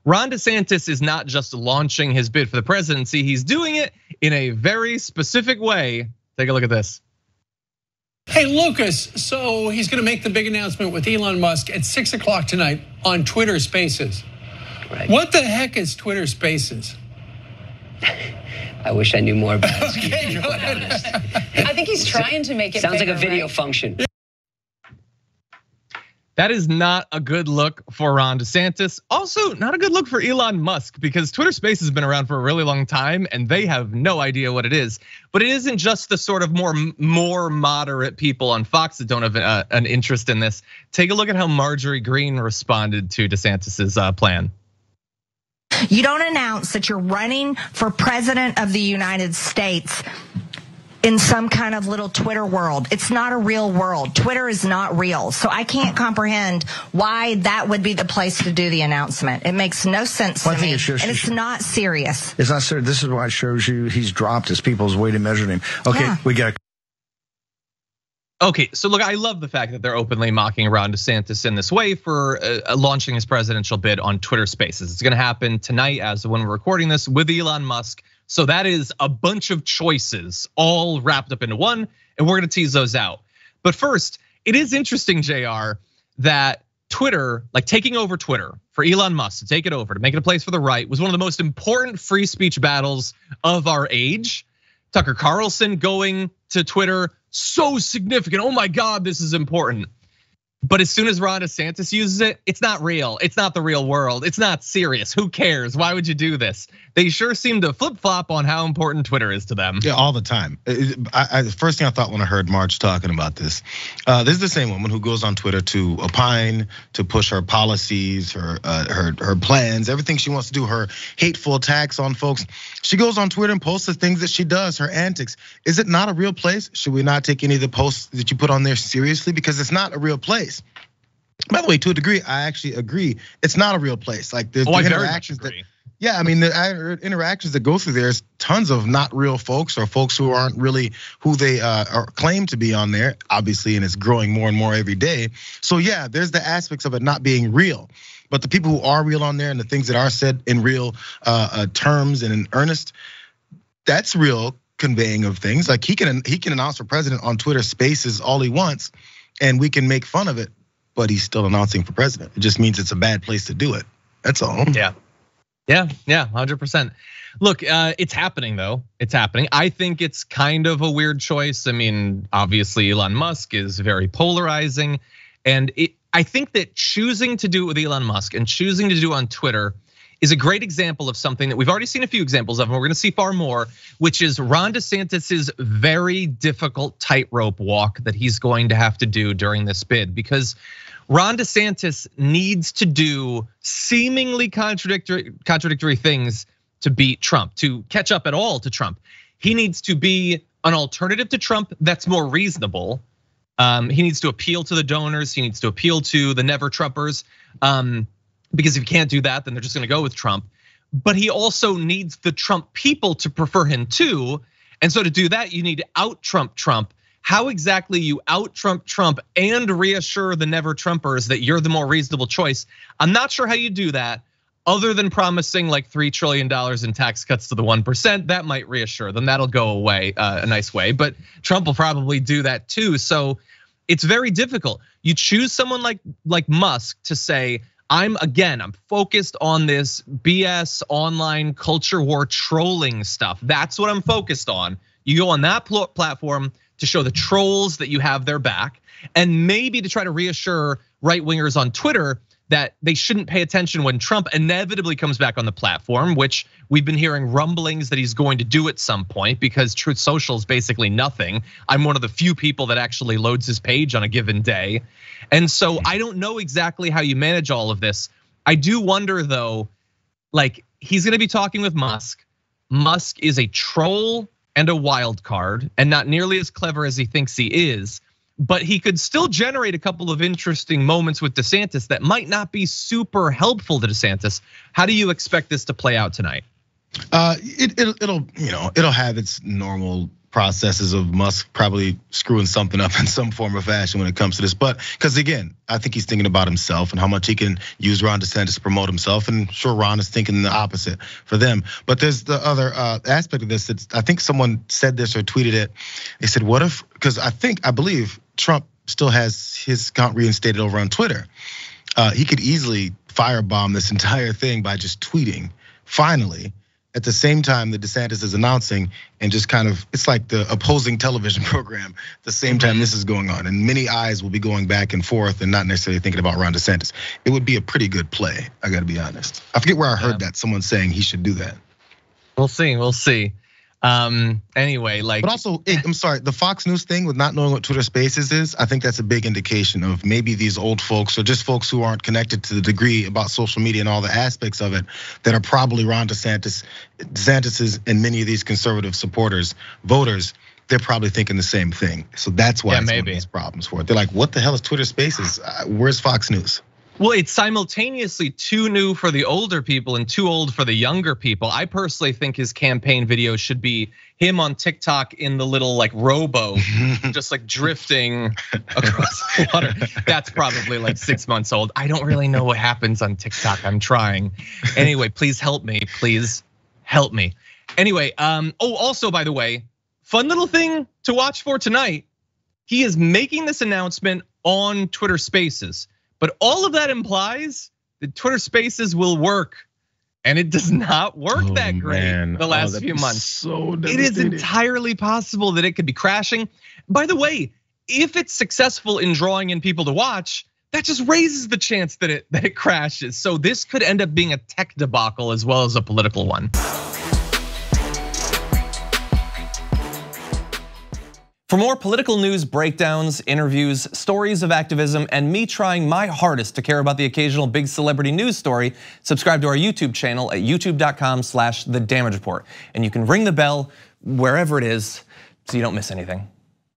Ron DeSantis is not just launching his bid for the presidency, he's doing it in a very specific way. Take a look at this. Hey, Lucas, so he's gonna make the big announcement with Elon Musk at 6 o'clock tonight on Twitter Spaces. Right. What the heck is Twitter Spaces? I wish I knew more about it. Okay, to be quite honest. I think he's trying to make it Sounds bigger, like a video right? function. That is not a good look for Ron DeSantis. Also, not a good look for Elon Musk, because Twitter Space has been around for a really long time and they have no idea what it is. But it isn't just the sort of more moderate people on Fox that don't have an interest in this. Take a look at how Marjorie Greene responded to DeSantis's plan. You don't announce that you're running for president of the United States in some kind of little Twitter world. It's not a real world. Twitter is not real. So I can't comprehend why that would be the place to do the announcement. It makes no sense to me, and it's not serious. It's not serious. This is why it shows you he's dropped his people's way to measure him. Okay, yeah. We got. Okay, so look, I love the fact that they're openly mocking Ron DeSantis in this way for launching his presidential bid on Twitter Spaces. It's gonna happen tonight as when we're recording this with Elon Musk. So that is a bunch of choices all wrapped up into one, and we're gonna tease those out. But first, it is interesting, JR, that Twitter, like taking over Twitter for Elon Musk to take it over, to make it a place for the right, was one of the most important free speech battles of our age. Tucker Carlson going to Twitter, so significant. Oh my God, this is important. But as soon as Ron DeSantis uses it, it's not real. It's not the real world. It's not serious. Who cares? Why would you do this? They sure seem to flip flop on how important Twitter is to them. Yeah, all the time. The first thing I thought when I heard Marge talking about this is the same woman who goes on Twitter to opine, to push her policies, her plans, everything she wants to do, her hateful attacks on folks. She goes on Twitter and posts the things that she does, her antics. Is it not a real place? Should we not take any of the posts that you put on there seriously? Because it's not a real place. By the way, to a degree, I actually agree. It's not a real place. Like there's the interactions that, yeah, I mean, the interactions that go through there's tons of not real folks or folks who aren't really who they are claim to be on there, obviously, and it's growing more and more every day. So yeah, there's the aspects of it not being real. But the people who are real on there and the things that are said in real terms and in earnest, that's real conveying of things. Like he can announce for president on Twitter Spaces all he wants, and we can make fun of it. But he's still announcing for president. It just means it's a bad place to do it. That's all. Yeah, 100%. Look, it's happening though. It's happening. I think it's kind of a weird choice. I mean, obviously Elon Musk is very polarizing. And I think that choosing to do it with Elon Musk and choosing to do on Twitter is a great example of something that we've already seen a few examples of, and we're gonna see far more, which is Ron DeSantis's very difficult tightrope walk that he's going to have to do during this bid. Because Ron DeSantis needs to do seemingly contradictory things to beat Trump, to catch up at all to Trump. He needs to be an alternative to Trump that's more reasonable. He needs to appeal to the donors. He needs to appeal to the never Trumpers. Because if you can't do that, then they're just gonna go with Trump. But he also needs the Trump people to prefer him too. And so to do that, you need to out Trump Trump. How exactly you out Trump Trump and reassure the never Trumpers that you're the more reasonable choice? I'm not sure how you do that, other than promising like $3 trillion in tax cuts to the 1%. That might reassure them. That'll go away a nice way. But Trump will probably do that too. So it's very difficult. You choose someone like Musk to say, I'm focused on this BS online culture war trolling stuff. That's what I'm focused on. You go on that platform to show the trolls that you have their back, and maybe to try to reassure right-wingers on Twitter that they shouldn't pay attention when Trump inevitably comes back on the platform, which we've been hearing rumblings that he's going to do at some point, because Truth Social is basically nothing. I'm one of the few people that actually loads his page on a given day. And so I don't know exactly how you manage all of this. I do wonder though, like he's gonna be talking with Musk. Musk is a troll and a wild card, and not nearly as clever as he thinks he is. But he could still generate a couple of interesting moments with DeSantis that might not be super helpful to DeSantis. How do you expect this to play out tonight? It'll have its normal processes of Musk probably screwing something up in some form or fashion when it comes to this. But because again, I think he's thinking about himself and how much he can use Ron DeSantis to promote himself. And sure, Ron is thinking the opposite for them. But there's the other aspect of this. I think someone said this or tweeted it. They said, what if, because I believe Trump still has his account reinstated over on Twitter. He could easily firebomb this entire thing by just tweeting, finally, at the same time that DeSantis is announcing, and just kind of, it's like the opposing television program at the same time this is going on. And many eyes will be going back and forth and not necessarily thinking about Ron DeSantis. It would be a pretty good play, I gotta be honest. I forget where I heard that, someone saying he should do that. We'll see. Anyway, but also, I'm sorry, the Fox News thing with not knowing what Twitter Spaces is, I think that's a big indication of maybe these old folks or just folks who aren't connected to the degree about social media and all the aspects of it that are probably Ron DeSantis's and many of these conservative supporters, voters. They're probably thinking the same thing. So that's why it's one of these problems for it. They're like, what the hell is Twitter Spaces? Where's Fox News? Well, it's simultaneously too new for the older people and too old for the younger people. I personally think his campaign video should be him on TikTok in the little like rowboat, just like drifting across the water. That's probably like 6 months old. I don't really know what happens on TikTok. I'm trying. Anyway, please help me. Please help me. Anyway, also by the way, fun little thing to watch for tonight. He is making this announcement on Twitter Spaces. But all of that implies that Twitter Spaces will work, and it does not work that great the last few months. So it is entirely possible that it could be crashing. By the way, if it's successful in drawing in people to watch, that just raises the chance that it crashes. So this could end up being a tech debacle as well as a political one. For more political news breakdowns, interviews, stories of activism, and me trying my hardest to care about the occasional big celebrity news story, subscribe to our YouTube channel at youtube.com/The Damage Report. And you can ring the bell wherever it is so you don't miss anything.